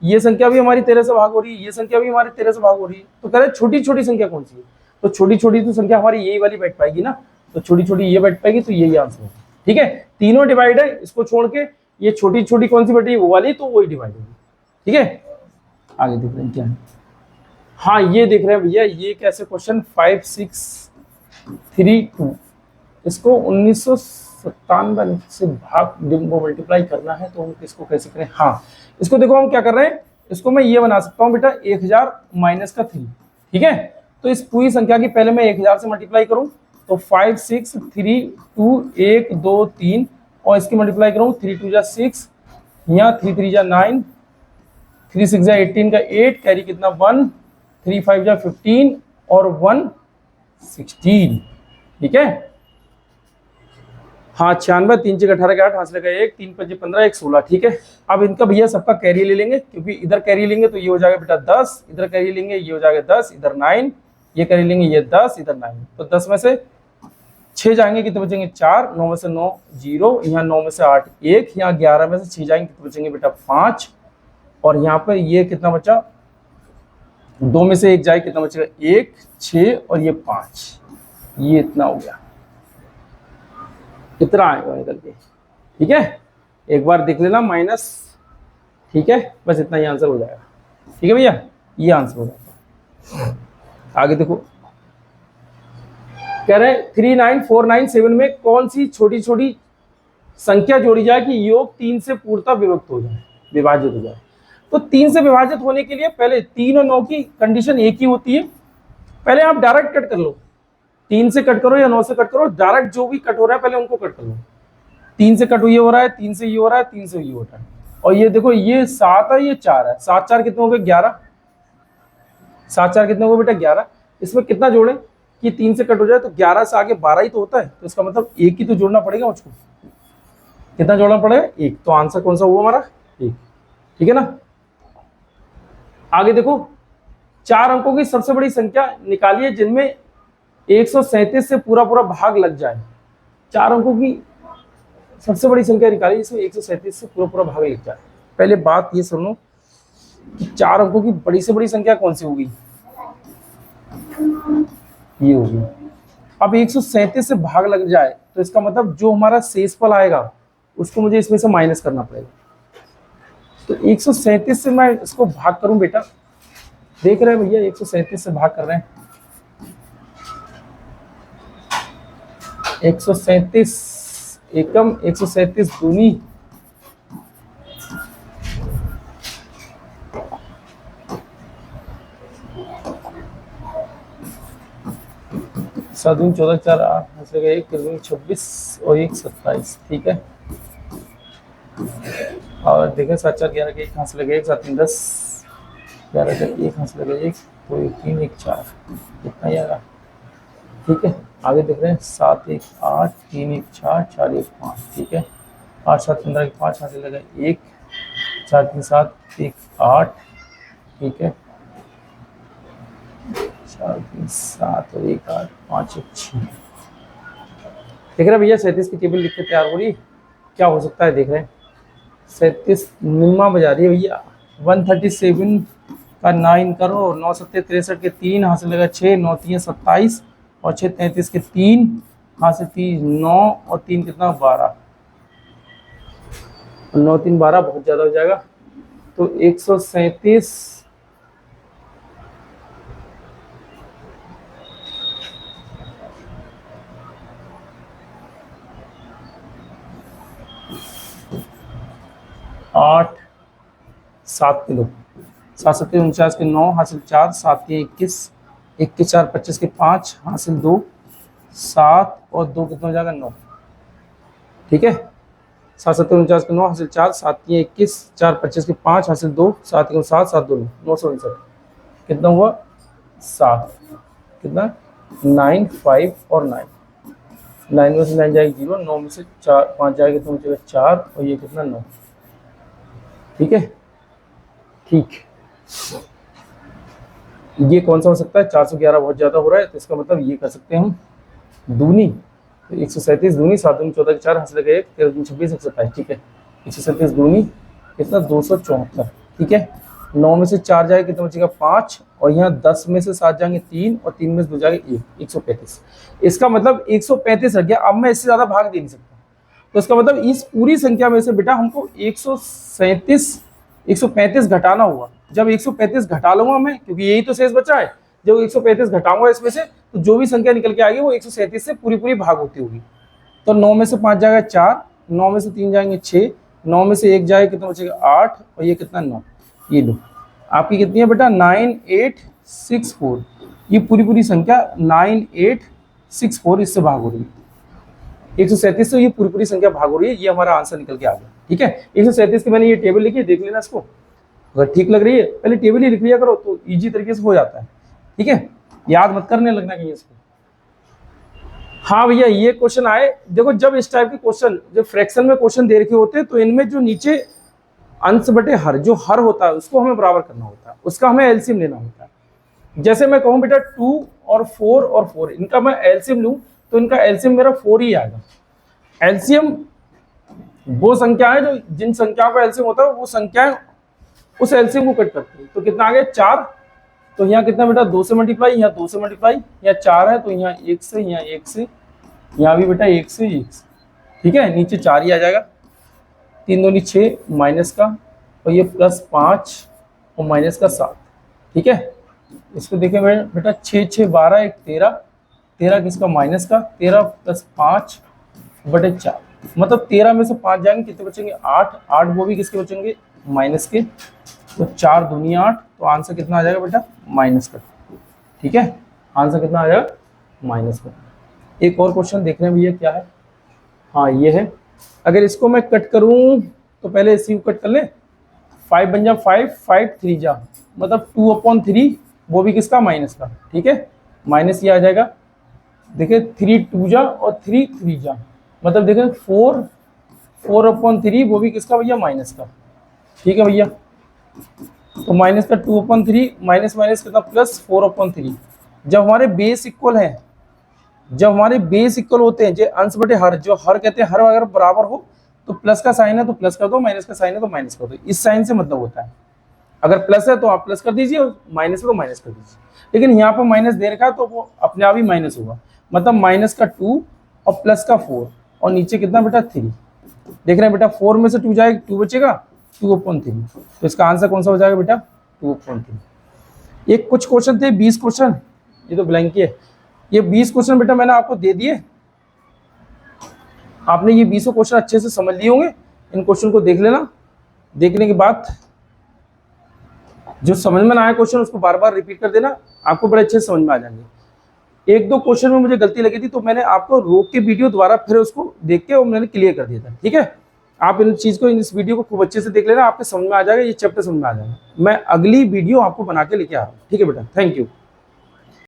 ये संख्या भी हमारी 13 से भाग हो रही है, ये संख्या भी हमारी 13 से भाग हो रही है। तो कह रहे छोटी छोटी संख्या कौन सी है, तो छोटी छोटी तो संख्या हमारी यही वाली बैठ पाएगी ना, तो छोटी छोटी ये बैठ पाएगी, तो यही आंसर है। ठीक है, तीनों डिवाइड है, इसको छोड़ के ये छोटी छोटी कौन सी बैठी है, वो वाली, तो वही डिवाइड होगी। ठीक है, आगे देख रहे हैं क्या है। हाँ ये देख रहे हैं भैया, ये कैसे क्वेश्चन 5632, इसको 1997 से भाग मल्टीप्लाई करना है, तो हम इसको कैसे करें। हाँ इसको देखो हम क्या कर रहे हैं, इसको मैं ये बना सकता हूँ बेटा 1000 माइनस का 3। ठीक है, तो इस पूरी संख्या की पहले मैं 1000 से मल्टीप्लाई करूं, तो 5 6 3 2 1 2 3 और इसकी मल्टीप्लाई करूं 3 2 जा 6, यहाँ 3 3 जा 9, 3 6 जा 18 का 8, कैरी कितना 1, 3 5 जा 15 और 1 16। ठीक है, हाँ 96, 3 6 18 का 8, हासिल का 1, 3 5 15, 1 16। ठीक है, अब इनका भैया सबका कैरी ले लेंगे, क्योंकि इधर कैरी लेंगे तो ये हो जाएगा बेटा 10, इधर कैरी लेंगे ये हो जाएगा 10, इधर 9, ये कैरी लेंगे ये 10, इधर 9, तो 10 में से 6 जाएंगे कितने बचेंगे 4, 9 में से 9 0, यहाँ 9 में से 8 1, यहाँ 11 में से 6 जाएंगे कितने बचेंगे बेटा 5, और यहाँ पर ये कितना बचा, 2 में से 1 जाए कितना बचेगा 1 6 और ये 5, ये इतना हो गया, इतना आएगा निकल के। ठीक है, एक बार देख लेना माइनस। ठीक है, बस इतना ही आंसर हो जाएगा। ठीक है भैया, ये आंसर हो जाएगा। आगे देखो, कह रहे हैं 39497 में कौन सी छोटी छोटी संख्या जोड़ी जाए कि योग 3 से पूर्णतः विभक्त हो जाए, विभाजित हो जाए। तो 3 से विभाजित होने के लिए पहले 3 और 9 की कंडीशन एक ही होती है, पहले आप डायरेक्ट कट कर लो, 3 से कट करो या 9 से कट करो, डायरेक्ट जो भी कट हो रहा है पहले उनको कट कर लो। 3 से कट ये हो रहा है, 3 से ये हो रहा है, 3 से ये हो रहा है, और ये देखो ये 7 है, ये 4 है, 7 4 कितने हो गए 11, 7 4 कितने हो गए बेटा 11। इसमें कितना जोड़े कि 3 से कट हो जाए, तो 11 से आगे 12 ही तो होता है, तो इसका मतलब एक ही तो जोड़ना पड़ेगा मुझको। कितना जोड़ना पड़ेगा, एक। तो आंसर कौन सा हुआ हमारा, एक। ठीक है ना, आगे देखो, 4 अंकों की सबसे बड़ी संख्या निकालिए जिनमें 137 से पूरा पूरा भाग लग जाए। 4 अंकों की सबसे बड़ी संख्या निकालिए जिसमें 137 से पूरा पूरा भाग लग जाए। पहले बात ये सुनो कि 4 अंकों की बड़ी से बड़ी संख्या कौन सी होगी, ये होगी। अब 137 से भाग लग जाए तो इसका मतलब जो हमारा शेषफल आएगा उसको मुझे इसमें से माइनस करना पड़ेगा। तो 137 से मैं इसको भाग करूं बेटा, देख रहे हैं भैया 137 से भाग कर रहे हैं, 137 एकम, 137 दूनी, सात 14 4 8 हासिल 1 26 और 1 27। ठीक है, और देखें 7 4 11 के 1 हासिल 1, 7 3 10, 11 का 1 हासिल 1, तो 1 3 1 4 कितना ही आएगा। ठीक है, आगे देख रहे हैं 7 1 8 3 1 4 4 1 5। ठीक है, 8 7 15 के 5 हासिल 1, 4 3 7 1 8। ठीक है, 4 3 7 और 1 8 5 1 6। देख रहे हैं भैया 37 की टेबल लिख के तैयार हो रही, क्या हो सकता है देख रहे हैं। 37 निम्मा बजा रही है भैया, 137 का 9 करो, 9 7 63 के 3 हासिल 6, 9 3 27 और 6 33 के 3 हासिल 3 9 और 3 कितना 12, 9 3 12 बहुत ज्यादा हो जाएगा। तो 137 8 7 किलो, 7 7 49 के 9 हासिल 4, 7 3 21, 21 4 25 के 5 हासिल 2, 7 और 2 कितना हो जाएगा 9। ठीक है, 7 7 49 के 9 हासिल 4, 7 3 21, 4 25 के 5 हासिल 2, 7 1 7, 7 2 959। कितना हुआ 7, कितना 9 5 और 9, 9 में से 9 जाएगी 0, 9 में से 4 5 जाएगी तो बचेगा 4 और ये कितना 9। ठीक है, ठीक। ये कौन सा हो सकता है, 411 बहुत ज्यादा हो रहा है, तो इसका मतलब ये कर सकते हैं हम दूनी, तो 137 दूनी 7 दूनी 14 के 4 हासिल 1, 13 दूनी 26 127। ठीक है, 137 दूनी कितना 274। ठीक है, 9 में से 4 जाएगा कितना बचेगा 5, और यहाँ 10 में से 7 जाएंगे 3, और 3 में से 2 जाएंगे 1, 135। इसका मतलब 135 रख गया। अब मैं इससे ज्यादा भाग दे नहीं सकता, तो इसका मतलब इस पूरी संख्या में से बेटा हमको 135 घटाना होगा। जब 135 घटा लूंगा मैं, क्योंकि यही तो शेष बचा है, जब 135 घटाऊंगा इसमें से, तो जो भी संख्या निकल के आएगी वो 137 से पूरी पूरी भाग होती होगी। तो 9 में से 5 जाएगा 4, 9 में से 3 जाएंगे 6, 9 में से 1 जाएगा कितना बचेगा 8, और ये कितना 9। ये लो आपकी कितनी है बेटा 9864। ये पूरी पूरी संख्या 9864 इससे भाग हो रही है। 137 से ये पूरी पूरी संख्या भाग हो रही है, ये हमारा आंसर निकल के आ गया। ठीक है, 137 की मैंने ये टेबल लिखी है, देख लेना इसको, अगर ठीक लग रही है पहले टेबल ही लिख लिया करो तो इजी तरीके से हो जाता है। ठीक है, याद मत करने लगना कहीं इसको। हाँ भैया, ये क्वेश्चन आए, देखो जब इस टाइप के क्वेश्चन, जब फ्रैक्शन में क्वेश्चन दे रखे होते हैं, तो इनमें जो नीचे अंश बटे हर, जो हर होता है उसको हमें बराबर करना होता है, उसका हमें एलसीएम लेना होता है। जैसे मैं कहूँ बेटा 2 और 4 और 4, इनका मैं एलसीएम लूँ तो इनका एलसीएम मेरा 4 ही आएगा। एलसीएम वो संख्या है जो, जिन संख्याओं का एलसीएम होता है वो संख्याएं उस एलसीएम को कट करती है। तो कितना आ गया 4, तो यहाँ कितना बेटा 2 से मल्टीप्लाई, यहाँ 2 से मल्टीप्लाई, यहाँ 4 है तो यहाँ 1 से, यहाँ 1 से, यहाँ भी बेटा 1 से 1 से। ठीक है, नीचे 4 ही आ जाएगा, 3 दूनी 6 माइनस का, और ये +5 और माइनस का 7। ठीक है, इसको देखें बेटा 6 6 12 1 13, 13 किसका माइनस का, 13 + 5 बटे 4, मतलब 13 में से 5 जाएंगे कितने बचेंगे 8, 8 वो भी किसके बचेंगे माइनस के, तो 4 दूनी 8, तो आंसर कितना आ जाएगा बेटा माइनस का। ठीक है, आंसर कितना आ जाएगा माइनस का। एक और क्वेश्चन देख रहे हैं भैया क्या है, हाँ ये है, अगर इसको मैं कट करूं तो पहले इसी को कट कर ले, 5 बन जा 5, 5 3 जा, मतलब 2/3, वो भी किसका माइनस का। ठीक है, माइनस ये आ जाएगा, देखिए 3 2 जा और 3 3 जा, मतलब देखिए 4 4/3, वो भी किसका भैया माइनस का। ठीक है भैया, तो माइनस का 2/3, माइनस माइनस कितना +4/3। जब हमारे बेस इक्वल है, जब हमारे बेस इक्वल होते हैं, जो अंश बटे हर, जो हर कहते हैं, हर अगर बराबर हो तो प्लस का साइन है तो प्लस कर दो, माइनस का साइन है तो माइनस कर दो, इस साइन से मतलब होता है। अगर प्लस है तो आप प्लस कर दीजिए, और माइनस है तो माइनस कर दीजिए, लेकिन यहाँ पर माइनस दे रखा है तो वो अपने आप ही माइनस होगा, मतलब माइनस का 2 और प्लस का 4, और नीचे कितना बेटा 3। देख रहे हैं बेटा 4 में से 2 जाएगा, 2 बचेगा, 2/3, तो इसका आंसर कौन सा हो जाएगा बेटा 2/3। ये कुछ क्वेश्चन थे 20 क्वेश्चन, ये तो ब्लैंक है, ये 20 क्वेश्चन बेटा मैंने आपको दे दिए, आपने ये 20 क्वेश्चन अच्छे से समझ लिए होंगे। इन क्वेश्चन को देख लेना, देखने के बाद जो समझ में ना आया क्वेश्चन उसको बार बार रिपीट कर देना, आपको बड़े अच्छे से समझ में आ जाएंगे। 1 2 क्वेश्चन में मुझे गलती लगी थी तो मैंने आपको रोक के वीडियो द्वारा फिर उसको देख के और मैंने क्लियर कर दिया था। ठीक है, आप इन चीज़ को, इस वीडियो को खूब अच्छे से देख लेना, आपके समझ में आ जाएगा, ये चैप्टर समझ में आ जाएगा। मैं अगली वीडियो आपको बना के लेके आ रहा हूँ। ठीक है बेटा, थैंक यू।